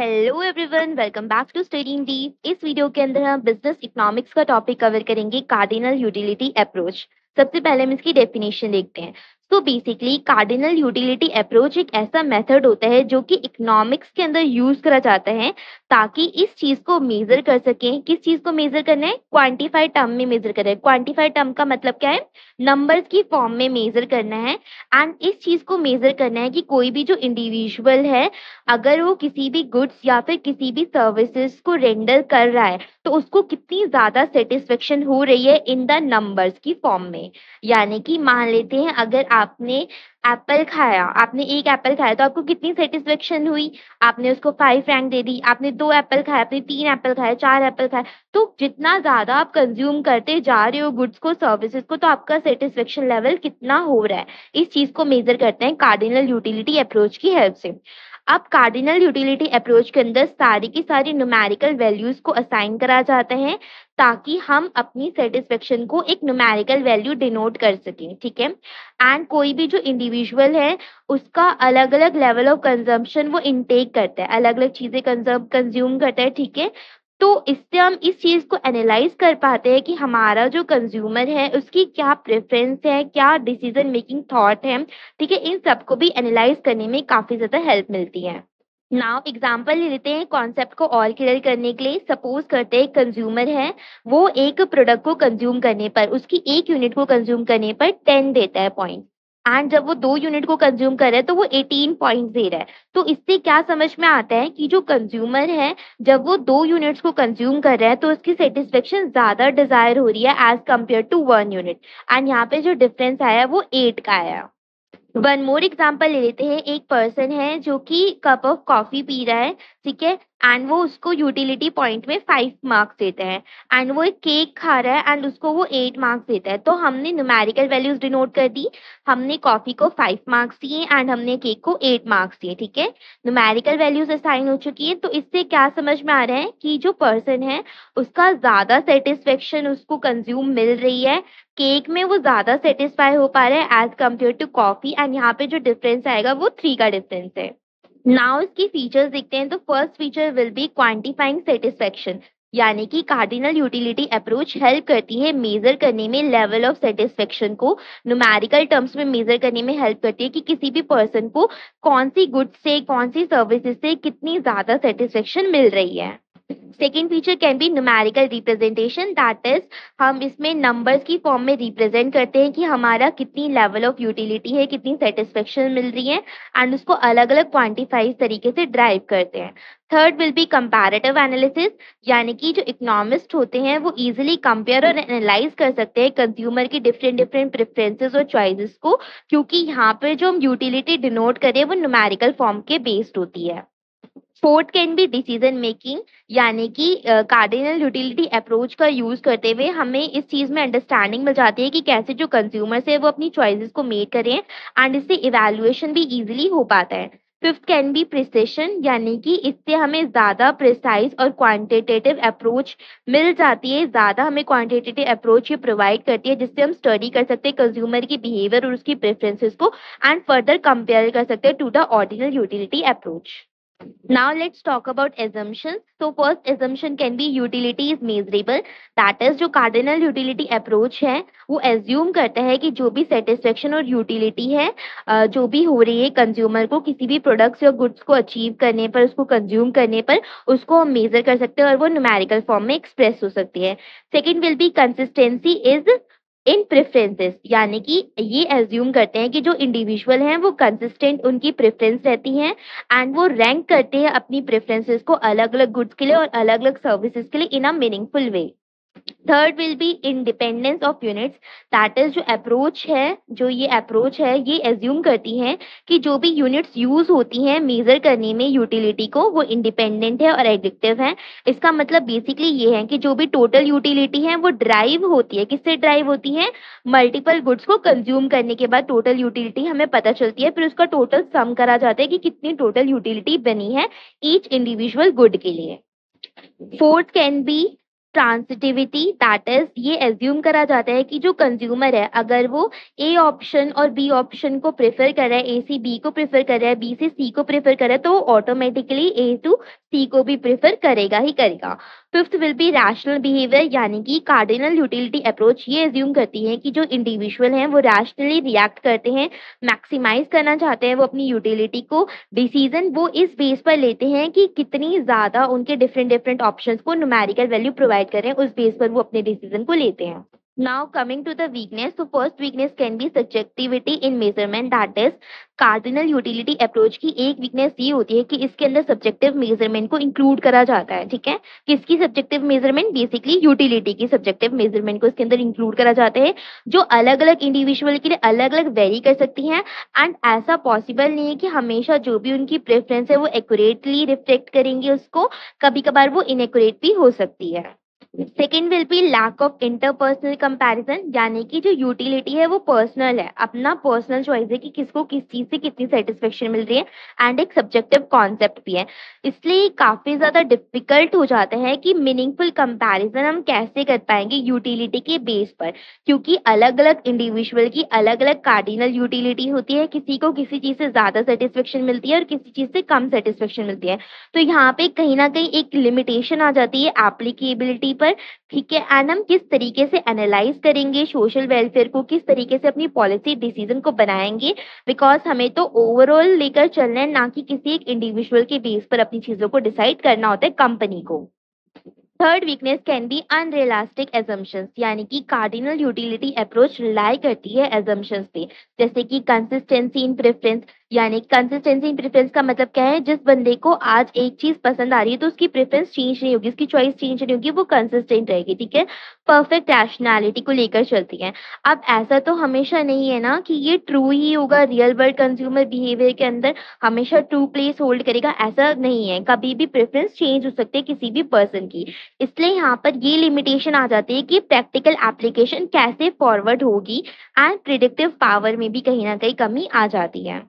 Hello everyone, welcome back to studying deep. इस video के अंदर हम बिजनेस इकोनॉमिक्स का टॉपिक कवर करेंगे, कार्डिनल यूटिलिटी अप्रोच। सबसे पहले हम इसकी डेफिनेशन देखते हैं। तो बेसिकली कार्डिनल यूटिलिटी अप्रोच एक ऐसा मेथड होता है जो कि इकोनॉमिक्स के अंदर यूज करा जाता है ताकि इस चीज को मेजर कर सकें। किस चीज को मेजर करना है? क्वांटिफाइड टर्म में मेजर करना है। क्वांटिफाइड टर्म का मतलब क्या है? नंबर्स की फॉर्म में मेजर करना है। एंड इस चीज को मेजर करना है कि कोई भी जो इंडिविजुअल है, अगर वो किसी भी गुड्स या फिर किसी भी सर्विसेज को रेंडर कर रहा है तो उसको कितनी ज्यादा सेटिस्फेक्शन हो रही है इन द नंबर्स की फॉर्म में। यानी कि मान लेते हैं, अगर आपने एप्पल खाया, आपने एक एप्पल खाया तो आपको कितनी सेटिस्फेक्शन हुई? आपने उसको 5 रैंक दे दी। आपने 2 एप्पल खाया, आपने 3 एप्पल खाया, 4 एप्पल खाया। तो जितना ज्यादा आप कंज्यूम करते जा रहे हो गुड्स को, सर्विसेज को, तो आपका सेटिस्फेक्शन लेवल कितना हो रहा है, इस चीज को मेजर करते हैं कार्डिनल यूटिलिटी अप्रोच की हेल्प से। अब कार्डिनल यूटिलिटी अप्रोच के अंदर सारी की सारी न्यूमेरिकल वैल्यूज को असाइन करा जाता है ताकि हम अपनी सेटिस्फेक्शन को एक न्यूमेरिकल वैल्यू डिनोट कर सकें, ठीक है। एंड कोई भी जो इंडिविजुअल है उसका अलग अलग लेवल ऑफ कंजम्पशन वो इनटेक करता है, अलग अलग चीजें कंज्यूम करता है, ठीक है। तो इससे हम इस चीज को एनालाइज कर पाते हैं कि हमारा जो कंज्यूमर है उसकी क्या प्रेफरेंस है, क्या डिसीजन मेकिंग थॉट है, ठीक है। इन सबको भी एनालाइज करने में काफी ज्यादा हेल्प मिलती है। नाउ एग्जाम्पल ले लेते हैं कॉन्सेप्ट को और क्लियर करने के लिए। सपोज करते हैं कंज्यूमर है, वो एक प्रोडक्ट को कंज्यूम करने पर, उसकी एक यूनिट को कंज्यूम करने पर 10 देता है पॉइंट। एंड जब वो 2 यूनिट को कंज्यूम कर रहा है तो वो 18 पॉइंट दे रहा है। तो इससे क्या समझ में आता है कि जो कंज्यूमर है, जब वो 2 यूनिट्स को कंज्यूम कर रहा है तो उसकी सेटिस्फेक्शन ज्यादा डिजायर हो रही है as compare to 1 unit. And यहाँ पे जो डिफरेंस आया वो 8 का आया। वन मोर एग्जाम्पल ले लेते हैं। एक पर्सन है जो कि कप ऑफ कॉफी पी रहा है, ठीक है। एंड वो उसको यूटिलिटी पॉइंट में 5 मार्क्स देता है। एंड वो एक केक खा रहा है एंड उसको वो 8 मार्क्स देता है। तो हमने न्यूमेरिकल वैल्यूज डिनोट कर दी। हमने कॉफी को 5 मार्क्स दिए एंड हमने केक को 8 मार्क्स दिए, ठीक है। न्यूमेरिकल वैल्यूज असाइन हो चुकी है। तो इससे क्या समझ में आ रहा है कि जो पर्सन है उसका ज्यादा सेटिस्फेक्शन उसको कंज्यूम मिल रही है, केक में वो ज्यादा सेटिस्फाई हो पा रहा है as compare to coffee. And यहाँ पे जो डिफरेंस आएगा वो 3 का डिफरेंस है। नाउ इसकी फीचर्स देखते हैं। तो first feature will be quantifying satisfaction, यानी कि कार्डिनल यूटिलिटी अप्रोच हेल्प करती है मेजर करने में लेवल ऑफ सेटिस्फेक्शन को, न्यूमेरिकल टर्म्स में मेजर करने में हेल्प करती है कि किसी भी पर्सन को कौन सी गुड्स से, कौन सी सर्विसेज से कितनी ज्यादा सेटिस्फेक्शन मिल रही है। Second feature can be numerical representation, that is हम इसमें नंबर्स की फॉर्म में रिप्रेजेंट करते हैं कि हमारा कितनी लेवल ऑफ यूटिलिटी है, कितनी सेटिस्फेक्शन मिल रही है, एंड उसको अलग अलग क्वांटिफाइज तरीके से ड्राइव करते हैं। Third will B comparative analysis, यानी कि जो इकोनॉमिस्ट होते हैं वो इजीली कंपेयर और एनालाइज कर सकते हैं कंज्यूमर की डिफरेंट डिफरेंट प्रेफरेंसेस और चॉइसेस को, क्योंकि यहाँ पे जो हम यूटिलिटी डिनोट करें वो न्यूमेरिकल फॉर्म के बेस्ड होती है। Fourth can B decision making, यानी कि कार्डिनल यूटिलिटी अप्रोच का यूज करते हुए हमें इस चीज में अंडरस्टैंडिंग मिल जाती है कि कैसे जो कंज्यूमर्स है वो अपनी चॉइसेस को मेक करें एंड इससे इवैल्यूएशन भी इजीली हो पाता है। फिफ्थ कैन बी प्रिसिशन, यानी कि इससे हमें ज्यादा प्रिसाइज और क्वांटिटेटिव अप्रोच मिल जाती है, ज्यादा हमें क्वांटिटेटिव अप्रोच ये प्रोवाइड करती है जिससे हम स्टडी कर सकते हैं कंज्यूमर की बिहेवियर और उसकी प्रेफरेंसेस को एंड फर्दर कंपेयर कर सकते हैं to the ordinal utility approach. Now let's talk about assumptions. So first assumption can be utility is measurable. That is जो cardinal utility approach है वो assume करता है कि जो भी satisfaction और utility है, जो भी हो रही है कंज्यूमर को किसी भी प्रोडक्ट्स या गुड्स को अचीव करने पर, उसको कंज्यूम करने पर, उसको हम मेजर कर सकते हैं और वो न्यूमेरिकल फॉर्म में एक्सप्रेस हो सकती है। Second will B consistency is in preferences, यानी कि ये एज्यूम करते हैं कि जो इंडिविजुअल हैं वो कंसिस्टेंट उनकी प्रेफरेंस रहती हैं एंड वो रैंक करते हैं अपनी प्रेफरेंसेस को अलग अलग गुड्स के लिए और अलग अलग सर्विसेज के लिए in a meaningful way. Third will be independence of units, that is जो अप्रोच है, जो ये अप्रोच है ये एज्यूम करती है कि जो भी यूनिट्स यूज होती हैं मेजर करने में यूटिलिटी को वो इंडिपेंडेंट है और एडिक्टिव है। इसका मतलब बेसिकली ये है कि जो भी टोटल यूटिलिटी है वो ड्राइव होती है, किससे ड्राइव होती है? मल्टीपल गुड्स को कंज्यूम करने के बाद टोटल यूटिलिटी हमें पता चलती है, फिर उसका टोटल सम करा जाता है कि कितनी टोटल यूटिलिटी बनी है ईच इंडिविजुअल गुड के लिए। Fourth can be transitivity, that is ये एज्यूम करा जाता है कि जो कंज्यूमर है अगर वो ए ऑप्शन और बी ऑप्शन को प्रेफर कर रहा है, ए से बी को प्रेफर कर रहा है, बी से सी को प्रेफर कर रहा है, तो ऑटोमेटिकली ए टू सी को भी प्रेफर करेगा ही करेगा। Fifth will be rational behaviour, यानी कि कार्डिनल यूटिलिटी अप्रोच ये एज्यूम करती है कि जो इंडिविजुअल हैं वो रैशनली रिएक्ट करते हैं, मैक्सिमाइज करना चाहते हैं वो अपनी यूटिलिटी को। डिसीजन वो इस बेस पर लेते हैं कि कितनी ज़्यादा उनके डिफरेंट डिफरेंट ऑप्शंस को न्यूमेरिकल वैल्यू प्रोवाइड कर रहे हैं, उस बेस पर वो अपने डिसीजन को लेते हैं। Now coming to the weakness, so first weakness can be subjectivity in measurement, that is cardinal utility approach की एक वीकनेस ये होती है कि इसके अंदर सब्जेक्टिव मेजरमेंट को इंक्लूड करा जाता है। ठीक है, किसकी सब्जेक्टिव मेजरमेंट? बेसिकली यूटिलिटी की सब्जेक्टिव मेजरमेंट को इसके अंदर इंक्लूड करा जाता है, जो अलग अलग इंडिविजुअल के लिए अलग अलग वेरी कर सकती हैं। एंड ऐसा पॉसिबल नहीं है कि हमेशा जो भी उनकी प्रेफरेंस है वो एक्यूरेटली रिफ्लेक्ट करेंगे उसको, कभी कभार वो इनएक्यूरेट भी हो सकती है। Second will be lack of interpersonal comparison, यानी कि जो यूटिलिटी है वो पर्सनल है, अपना पर्सनल चॉइस है कि किसको किस चीज से कितनी सेटिस्फेक्शन मिल रही है, एंड एक सब्जेक्टिव कॉन्सेप्ट भी है। इसलिए काफी ज्यादा डिफिकल्ट हो जाता है कि मीनिंगफुल कंपैरिजन हम कैसे कर पाएंगे यूटिलिटी के बेस पर, क्योंकि अलग अलग इंडिविजुअल की अलग अलग कार्डिनल यूटिलिटी होती है, किसी को किसी चीज से ज्यादा सेटिस्फेक्शन मिलती है और किसी चीज से कम सेटिस्फेक्शन मिलती है। तो यहाँ पे कहीं ना कहीं एक लिमिटेशन आ जाती है एप्लीकेबिलिटी पर। ठीक है, एंड हम किस तरीके से एनालाइज करेंगे सोशल वेलफेयर को, किस तरीके से अपनी पॉलिसी डिसीजन को बनाएंगे, बिकॉज हमें तो ओवरऑल लेकर चलना है, ना कि किसी एक इंडिविजुअल के बेस पर अपनी चीजों को डिसाइड करना होता है कंपनी को। Third weakness can be unrealistic assumptions, यानी कि कार्डिनल यूटिलिटी अप्रोच रिलाई करती है एजम्पशंस पे, जैसे कि कंसिस्टेंसी इन प्रेफरेंस। यानी कंसिस्टेंसी इन प्रेफरेंस का मतलब क्या है? जिस बंदे को आज एक चीज पसंद आ रही है तो उसकी प्रेफरेंस चेंज नहीं होगी, उसकी चॉइस चेंज नहीं होगी, वो कंसिस्टेंट रहेगी। ठीक है, परफेक्ट रैशनैलिटी को लेकर चलती है। अब ऐसा तो हमेशा नहीं है ना कि ये ट्रू ही होगा, रियल वर्ल्ड कंज्यूमर बिहेवियर के अंदर हमेशा ट्रू प्लेस होल्ड करेगा, ऐसा नहीं है। कभी भी प्रेफरेंस चेंज हो सकती है किसी भी पर्सन की। इसलिए यहाँ पर ये लिमिटेशन आ जाती है कि प्रैक्टिकल एप्लीकेशन कैसे फॉरवर्ड होगी, एंड प्रिडिक्टिव पावर में भी कहीं ना कहीं कमी आ जाती है।